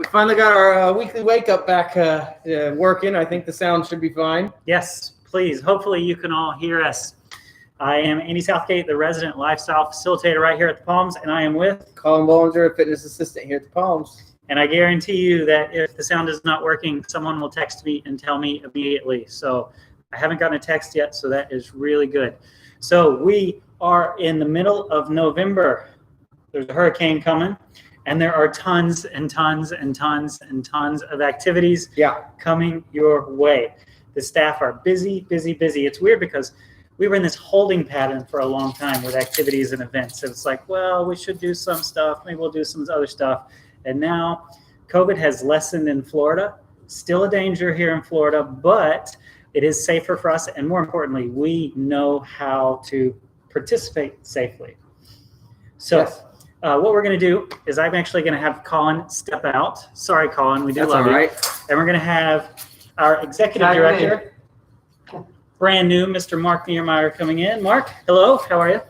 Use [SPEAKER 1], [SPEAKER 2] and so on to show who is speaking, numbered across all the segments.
[SPEAKER 1] We finally got our weekly wake up back working. I think the sound should be fine.
[SPEAKER 2] Yes, please. Hopefully you can all hear us. I am Andy Southgate, the resident lifestyle facilitator right here at the Palms, and I am with
[SPEAKER 1] Colin Bollinger, fitness assistant here at the Palms.
[SPEAKER 2] And I guarantee you that if the sound is not working, someone will text me and tell me immediately. So I haven't gotten a text yet, so that is really good. So we are in the middle of November. There's a hurricane coming, and there are tons and tons and tons and tons of activities coming your way. The staff are busy, busy, busy. It's weird because we were in this holding pattern for a long time with activities and events. It's like, well, we should do some stuff. Maybe we'll do some other stuff. And now COVID has lessened in Florida. Still a danger here in Florida, but it is safer for us. And more importantly, we know how to participate safely. So what we're going to do is I'm actually going to have Colin step out. Sorry, Colin, we do love you. Right. And we're going to have our executive director, brand new, Mr. Mark Niermeyer, coming in. Mark, hello. How are you?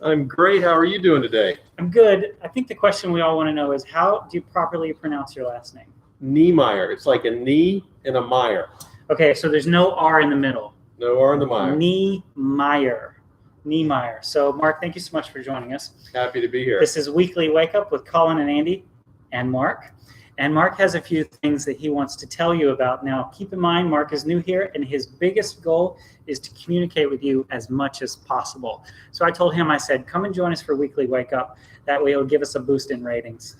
[SPEAKER 3] I'm great. How are you doing today?
[SPEAKER 2] I'm good. I think the question we all want to know is, how do you properly pronounce your last name?
[SPEAKER 3] Niemeyer. It's like a knee and a Meyer.
[SPEAKER 2] Okay, so there's no R in the middle.
[SPEAKER 3] No R in the Meyer.
[SPEAKER 2] Niemeyer. Niemeyer. So, Mark, thank you so much for joining us.
[SPEAKER 3] Happy to be here.
[SPEAKER 2] This is Weekly Wake Up with Colin and Andy and Mark. And Mark has a few things that he wants to tell you about. Now, keep in mind, Mark is new here, and his biggest goal is to communicate with you as much as possible. So I told him, I said, come and join us for Weekly Wake Up. That way it'll give us a boost in ratings.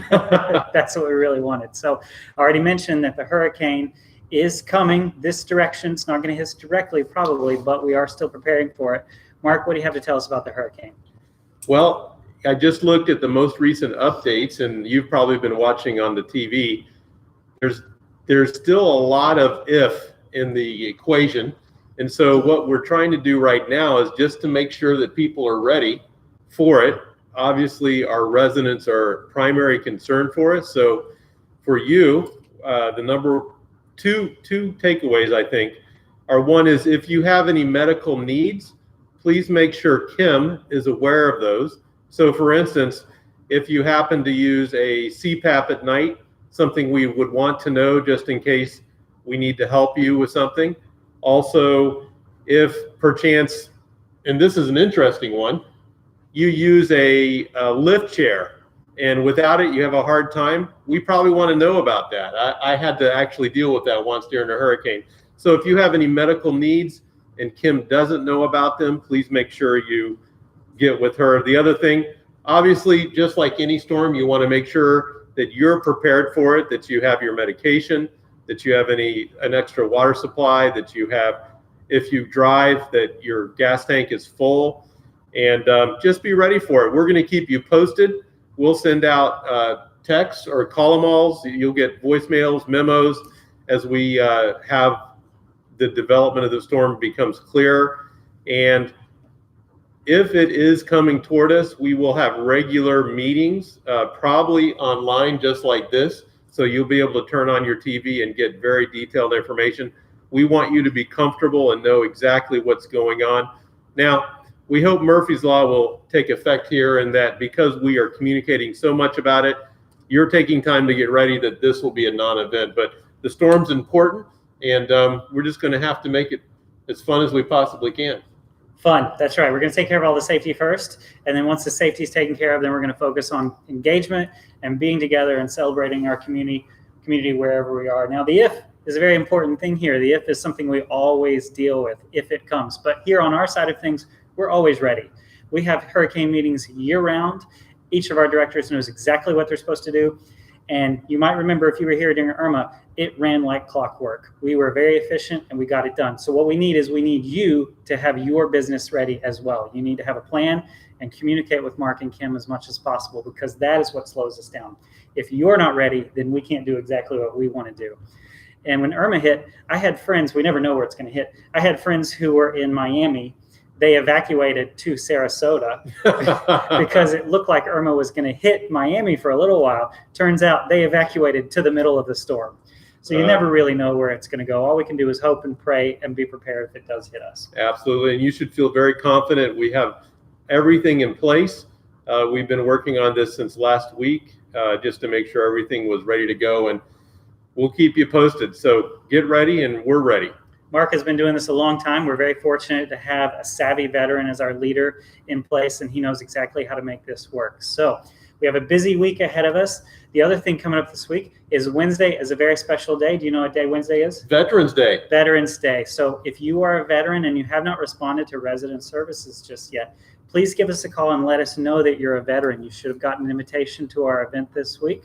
[SPEAKER 2] That's what we really wanted. So I already mentioned that the hurricane is coming this direction. It's not going to hit us directly, probably, but we are still preparing for it. Mark, what do you have to tell us about the hurricane?
[SPEAKER 3] Well, I just looked at the most recent updates, and you've probably been watching on the TV. There's still a lot of if in the equation. And so what we're trying to do right now is just to make sure that people are ready for it. Obviously, our residents are primary concern for us. So for you, the number two takeaways, I think, are one is if you have any medical needs, please make sure Kim is aware of those. So for instance, if you happen to use a CPAP at night, something we would want to know just in case we need to help you with something. Also, if perchance, and this is an interesting one, you use a lift chair and without it you have a hard time, we probably want to know about that. I had to actually deal with that once during a hurricane. So if you have any medical needs and Kim doesn't know about them, please make sure you get with her. The other thing, obviously, just like any storm, you want to make sure that you're prepared for it, that you have your medication, that you have an extra water supply, that you have, if you drive, that your gas tank is full, and just be ready for it. We're going to keep you posted. We'll send out texts or call-em-alls. You'll get voicemails, memos as we have the development of the storm becomes clear. And if it is coming toward us, we will have regular meetings, probably online just like this. So you'll be able to turn on your TV and get very detailed information. We want you to be comfortable and know exactly what's going on. Now, we hope Murphy's Law will take effect here, and that because we are communicating so much about it, you're taking time to get ready that this will be a non-event. But the storm's important, and we're just going to have to make it as fun as we possibly can.
[SPEAKER 2] Fun. That's right. We're going to take care of all the safety first. And then once the safety is taken care of, then we're going to focus on engagement and being together and celebrating our community wherever we are. Now, the if is a very important thing here. The if is something we always deal with if it comes. But here on our side of things, we're always ready. We have hurricane meetings year round. Each of our directors knows exactly what they're supposed to do. And you might remember if you were here during Irma, it ran like clockwork. We were very efficient and we got it done. So what we need is we need you to have your business ready as well. You need to have a plan and communicate with Mark and Kim as much as possible, because that is what slows us down. If you're not ready, then we can't do exactly what we want to do. And when Irma hit, I had friends, we never know where it's going to hit. I had friends who were in Miami. They evacuated to Sarasota because it looked like Irma was going to hit Miami for a little while. Turns out they evacuated to the middle of the storm. So you never really know where it's going to go. All we can do is hope and pray and be prepared if it does hit us.
[SPEAKER 3] Absolutely. And you should feel very confident. We have everything in place. We've been working on this since last week. just to make sure everything was ready to go, and we'll keep you posted. So get ready, and we're ready.
[SPEAKER 2] Mark has been doing this a long time. We're very fortunate to have a savvy veteran as our leader in place, and he knows exactly how to make this work. So we have a busy week ahead of us. The other thing coming up this week is Wednesday is a very special day. Do you know what day Wednesday is?
[SPEAKER 3] Veterans Day.
[SPEAKER 2] Veterans Day. So if you are a veteran and you have not responded to resident services just yet, please give us a call and let us know that you're a veteran. You should have gotten an invitation to our event this week.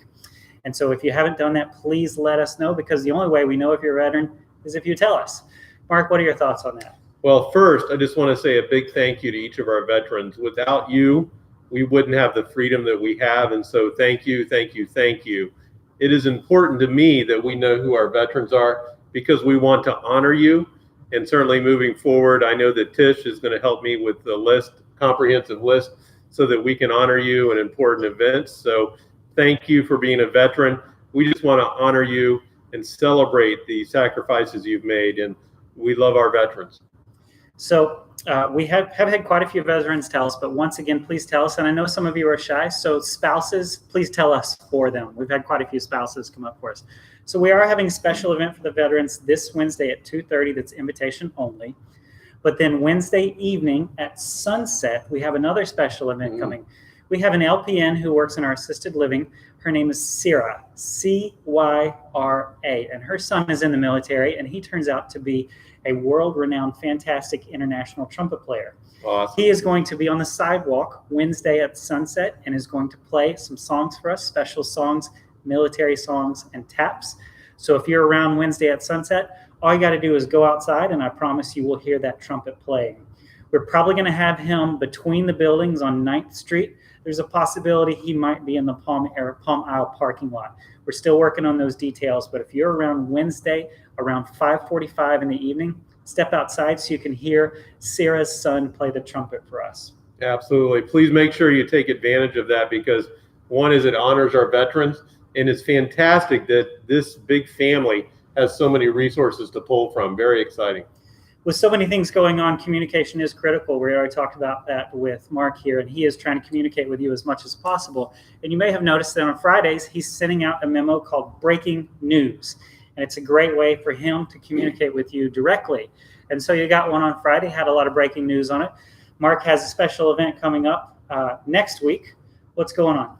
[SPEAKER 2] And so if you haven't done that, please let us know, because the only way we know if you're a veteran is if you tell us. Mark, what are your thoughts on that?
[SPEAKER 3] Well, first, I just want to say a big thank you to each of our veterans. Without you, we wouldn't have the freedom that we have. And so thank you, thank you, thank you. It is important to me that we know who our veterans are, because we want to honor you. And certainly moving forward, I know that Tish is going to help me with the list, comprehensive list, so that we can honor you in important events. So thank you for being a veteran. We just want to honor you and celebrate the sacrifices you've made. And we love our veterans.
[SPEAKER 2] So we have had quite a few veterans tell us, but once again, please tell us. And I know some of you are shy, so spouses, please tell us for them. We've had quite a few spouses come up for us. So we are having a special event for the veterans this Wednesday at 2:30. That's invitation only. But then Wednesday evening at sunset, we have another special event coming. We have an LPN who works in our assisted living. Her name is Cyra, C-Y-R-A, and her son is in the military, and he turns out to be a world-renowned, fantastic international trumpet player.
[SPEAKER 3] Awesome.
[SPEAKER 2] He is going to be on the sidewalk Wednesday at sunset and is going to play some songs for us, special songs, military songs, and taps. So if you're around Wednesday at sunset, all you got to do is go outside, and I promise you will hear that trumpet playing. We're probably going to have him between the buildings on 9th Street. There's a possibility he might be in the Palm Isle parking lot. We're still working on those details, but if you're around Wednesday around 5:45 in the evening, step outside so you can hear Sarah's son play the trumpet for us.
[SPEAKER 3] Absolutely. Please make sure you take advantage of that, because one is it honors our veterans, and it's fantastic that this big family has so many resources to pull from. Very exciting.
[SPEAKER 2] With so many things going on, communication is critical. We already talked about that with Mark here, and he is trying to communicate with you as much as possible. And you may have noticed that on Fridays, he's sending out a memo called Breaking News. And it's a great way for him to communicate with you directly. And so you got one on Friday, had a lot of breaking news on it. Mark has a special event coming up next week. What's going on?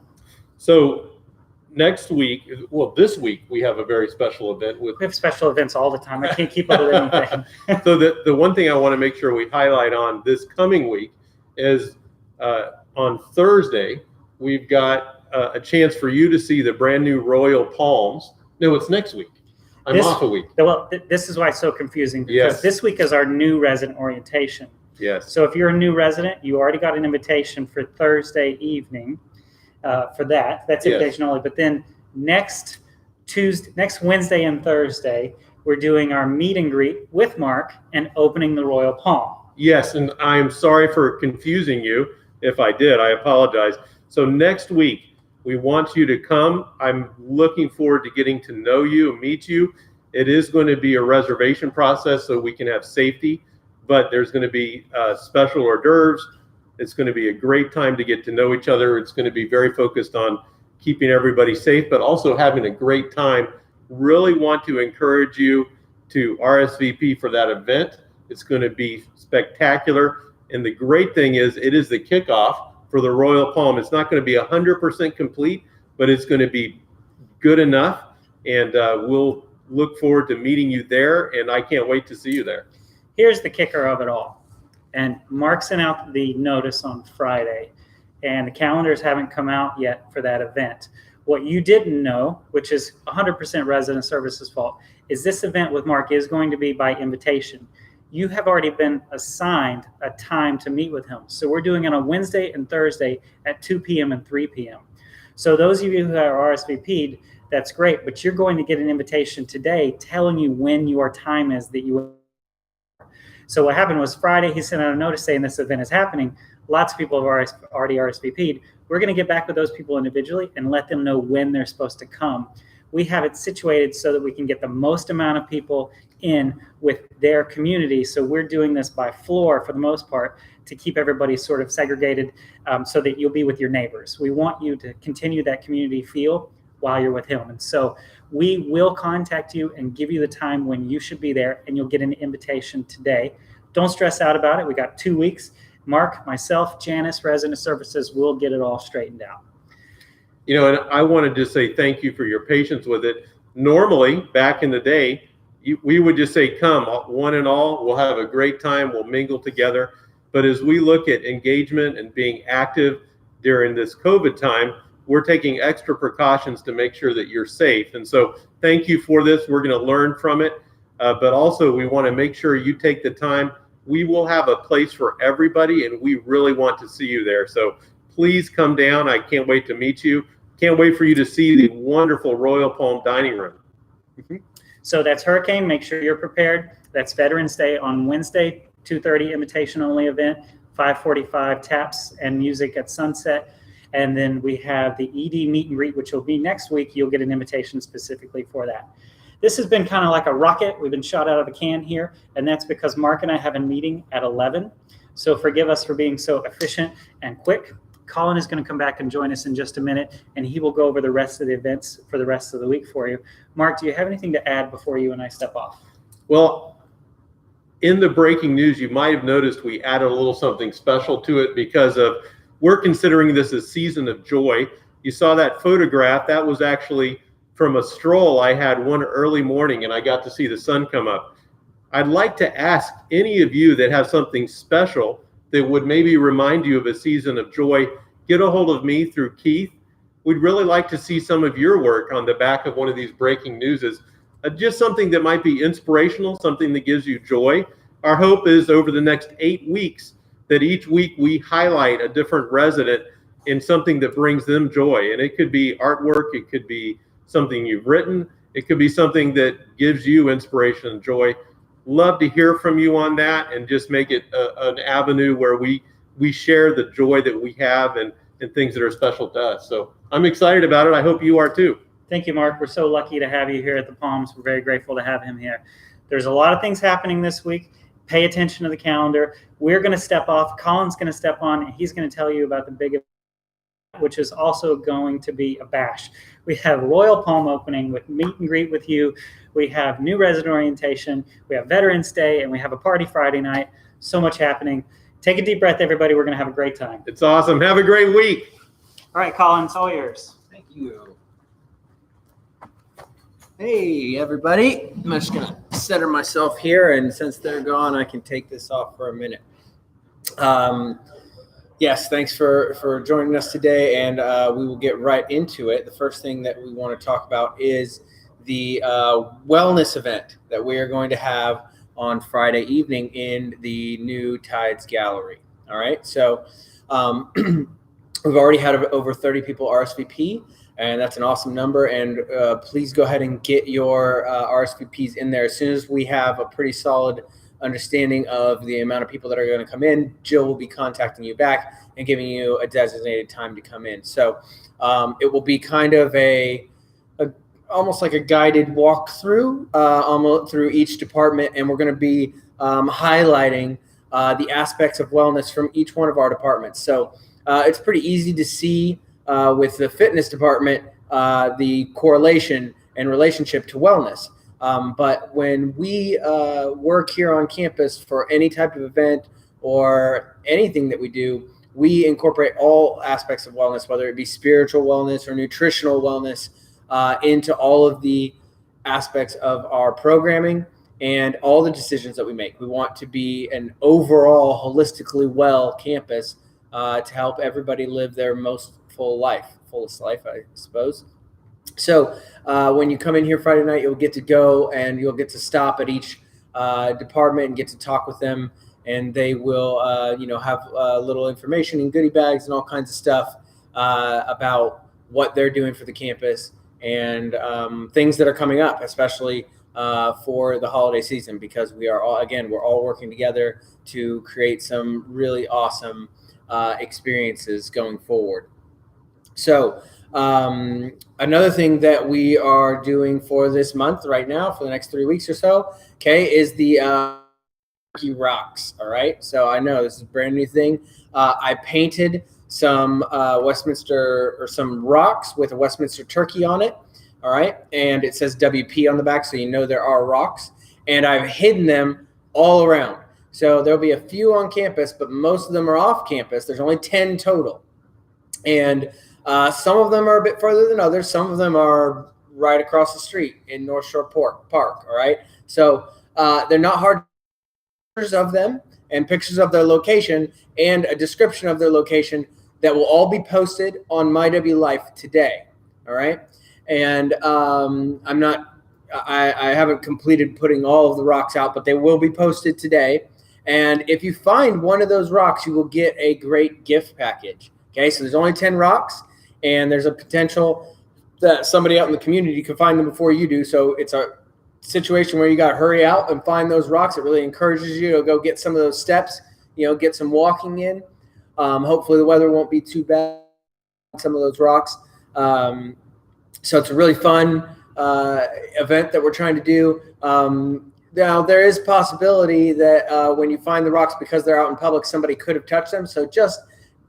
[SPEAKER 3] So next week, well, this week, we have a very special event.
[SPEAKER 2] We have special events all the time. I can't keep up with anything.
[SPEAKER 3] So the one thing I want to make sure we highlight on this coming week is on Thursday, we've got a chance for you to see the brand new Royal Palms. No, it's next week. I'm off a week.
[SPEAKER 2] Well, this is why it's so confusing, because this week is our new resident orientation.
[SPEAKER 3] Yes.
[SPEAKER 2] So if you're a new resident, you already got an invitation for Thursday evening for that. That's invitation only. But then next Wednesday and Thursday, we're doing our meet and greet with Mark and opening the Royal Palm.
[SPEAKER 3] Yes, and I'm sorry for confusing you. If I did, I apologize. So next week, we want you to come. I'm looking forward to getting to know you and meet you. It is going to be a reservation process so we can have safety, but there's going to be special hors d'oeuvres. It's going to be a great time to get to know each other. It's going to be very focused on keeping everybody safe, but also having a great time. Really want to encourage you to RSVP for that event. It's going to be spectacular. And the great thing is, it is the kickoff for the Royal Palm. It's not going to be 100% complete, but it's going to be good enough. And we'll look forward to meeting you there. And I can't wait to see you there.
[SPEAKER 2] Here's the kicker of it all. And Mark sent out the notice on Friday, and the calendars haven't come out yet for that event. What you didn't know, which is 100% resident services fault, is this event with Mark is going to be by invitation. You have already been assigned a time to meet with him. So we're doing it on Wednesday and Thursday at 2 p.m. and 3 p.m. So those of you who are RSVP'd, that's great, but you're going to get an invitation today telling you when your time is that you. So what happened was Friday, he sent out a notice saying this event is happening. Lots of people have already RSVP'd. We're going to get back with those people individually and let them know when they're supposed to come. We have it situated so that we can get the most amount of people in with their community. So we're doing this by floor for the most part to keep everybody sort of segregated so that you'll be with your neighbors. We want you to continue that community feel while you're with him. And so we will contact you and give you the time when you should be there, and you'll get an invitation today. Don't stress out about it. We got 2 weeks. Mark, myself, Janice, Resident Services will get it all straightened out.
[SPEAKER 3] You know, and I wanted to say thank you for your patience with it. Normally, back in the day, we would just say, come, one and all, we'll have a great time, we'll mingle together. But as we look at engagement and being active during this COVID time, we're taking extra precautions to make sure that you're safe. And so thank you for this. We're going to learn from it. But also, we want to make sure you take the time. We will have a place for everybody, and we really want to see you there. So please come down. I can't wait to meet you. Can't wait for you to see the wonderful Royal Palm dining room.
[SPEAKER 2] So that's Hurricane. Make sure you're prepared. That's Veterans Day on Wednesday, 2:30 invitation only event, 5:45 taps and music at sunset. And then we have the ED meet and greet, which will be next week. You'll get an invitation specifically for that. This has been kind of like a rocket. We've been shot out of a can here, and that's because Mark and I have a meeting at 11. So forgive us for being so efficient and quick. Colin is going to come back and join us in just a minute, and he will go over the rest of the events for the rest of the week for you. Mark, do you have anything to add before you and I step off?
[SPEAKER 3] Well, in the breaking news, you might have noticed we added a little something special to it because we're considering this a season of joy. You saw that photograph. That was actually from a stroll I had one early morning, and I got to see the sun come up. I'd like to ask any of you that have something special that would maybe remind you of a season of joy, get a hold of me through Keith. We'd really like to see some of your work on the back of one of these breaking newses. Just something that might be inspirational, something that gives you joy. Our hope is over the next 8 weeks that each week we highlight a different resident in something that brings them joy. And it could be artwork, it could be something you've written, it could be something that gives you inspiration and joy. Love to hear from you on that and just make it an avenue where we share the joy that we have and things that are special to us. So I'm excited about it. I hope you are too.
[SPEAKER 2] Thank you, Mark. We're so lucky to have you here at the Palms. We're very grateful to have him here. There's a lot of things happening this week. Pay attention to the calendar. We're going to step off. Colin's going to step on, and he's going to tell you about the big event, which is also going to be a bash. We have Royal Palm opening with meet and greet with you. We have new resident orientation. We have Veterans Day, and we have a party Friday night. So much happening. Take a deep breath, everybody. We're going to have a great time.
[SPEAKER 3] It's awesome. Have a great week.
[SPEAKER 2] All right, Colin, it's all yours.
[SPEAKER 1] Thank you. Hey, everybody. I'm just going to center myself here, and since they're gone, I can take this off for a minute. Yes, thanks for joining us today, and we will get right into it. The first thing that we want to talk about is the wellness event that we are going to have on Friday evening in the new Tides Gallery. All right, so we've already had over 30 people RSVP, and that's an awesome number. And please go ahead and get your RSVPs in there as soon as we have a pretty solid understanding of the amount of people that are going to come in. Jill will be contacting you back and giving you a designated time to come in. So it will be kind of almost like a guided walkthrough almost through each department, and we're going to be highlighting the aspects of wellness from each one of our departments. So it's pretty easy to see with the fitness department the correlation and relationship to wellness. But when we work here on campus for any type of event or anything that we do, we incorporate all aspects of wellness, whether it be spiritual wellness or nutritional wellness, into all of the aspects of our programming and all the decisions that we make. We want to be an overall holistically well campus to help everybody live their most fullest life, I suppose. So when you come in here Friday night, you'll get to go and you'll get to stop at each department and get to talk with them, and they will have little information and goodie bags and all kinds of stuff about what they're doing for the campus and things that are coming up, especially for the holiday season, because we're all working together to create some really awesome experiences going forward. So another thing that we are doing for this month right now, for the next 3 weeks or so, okay, is the turkey rocks. All right. So I know this is a brand new thing. I painted some Westminster or some rocks with a Westminster turkey on it. All right. And it says WP on the back, so you know there are rocks. And I've hidden them all around. So there'll be a few on campus, but most of them are off campus. There's only 10 total. And some of them are a bit further than others. Some of them are right across the street in North Shore Park. All right. So they're not hard of them and pictures of their location and a description of their location that will all be posted on My W Life today. All right. And I haven't completed putting all of the rocks out, but they will be posted today. And if you find one of those rocks, you will get a great gift package. Okay, so there's only 10 rocks, and there's a potential that somebody out in the community can find them before you do. So it's a situation where you got to hurry out and find those rocks. It really encourages you to go get some of those steps, get some walking in. Hopefully the weather won't be too bad on some of those rocks. So it's a really fun event that we're trying to do. Now, there is possibility that when you find the rocks, because they're out in public, somebody could have touched them. So just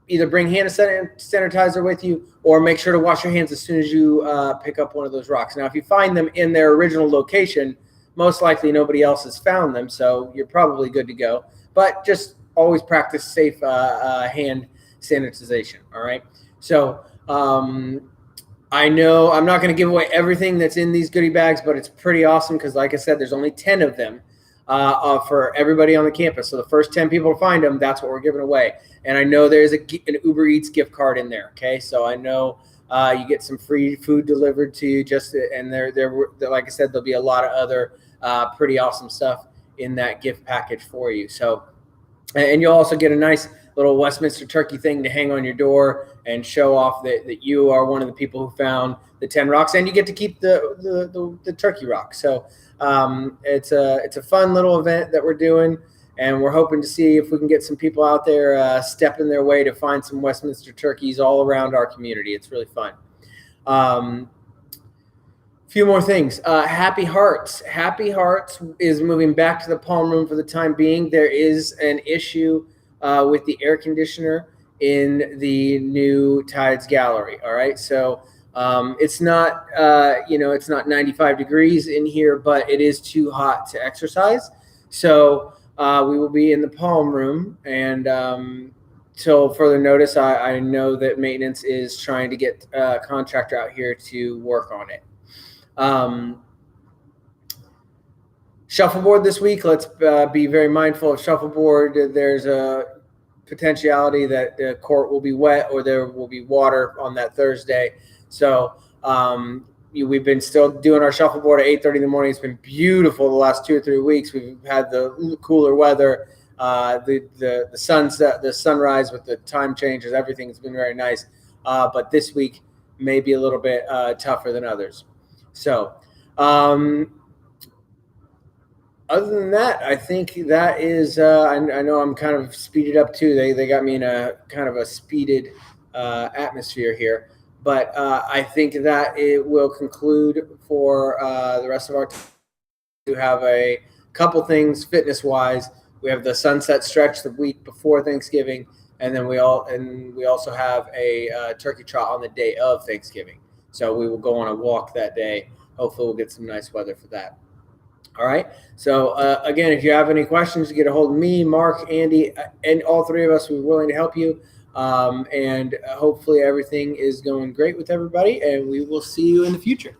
[SPEAKER 1] either bring hand sanitizer with you or make sure to wash your hands as soon as you pick up one of those rocks. Now, if you find them in their original location, most likely nobody else has found them, so you're probably good to go. But just always practice safe hand sanitization, all right? So I know I'm not going to give away everything that's in these goodie bags, but it's pretty awesome because, like I said, there's only 10 of them for everybody on the campus. So the first 10 people to find them, that's what we're giving away. And I know there's an Uber Eats gift card in there. Okay, so I know you get some free food delivered to you. And like I said, there'll be a lot of other pretty awesome stuff in that gift package for you. So, and you'll also get a nice little Westminster turkey thing to hang on your door and show off that you are one of the people who found the 10 rocks, and you get to keep the turkey rock. So it's a fun little event that we're doing, and we're hoping to see if we can get some people out there stepping their way to find some Westminster turkeys all around our community. It's really fun. Few more things. Happy Hearts. Happy Hearts is moving back to the Palm Room for the time being. There is an issue with the air conditioner in the new Tides Gallery. All right. So it's not, it's not 95 degrees in here, but it is too hot to exercise. So we will be in the Palm Room, and till further notice, I know that maintenance is trying to get a contractor out here to work on it. Shuffleboard this week. Let's be very mindful of shuffleboard. There's a potentiality that the court will be wet or there will be water on that Thursday. So we've been still doing our shuffleboard at 8:30 in the morning. It's been beautiful the last 2 or 3 weeks. We've had the cooler weather, the sunset, the sunrise with the time changes. Everything has been very nice. But this week may be a little bit tougher than others. So other than that, I think that is, I know I'm kind of speeded up too. They got me in a kind of a speeded atmosphere here. But I think that it will conclude for the rest of our time. We have a couple things fitness-wise. We have the sunset stretch the week before Thanksgiving, and then we also have a turkey trot on the day of Thanksgiving. So we will go on a walk that day. Hopefully we'll get some nice weather for that. All right. So again, if you have any questions, get a hold of me, Mark, Andy, and all three of us. We're willing to help you. And hopefully everything is going great with everybody, and we will see you in the future.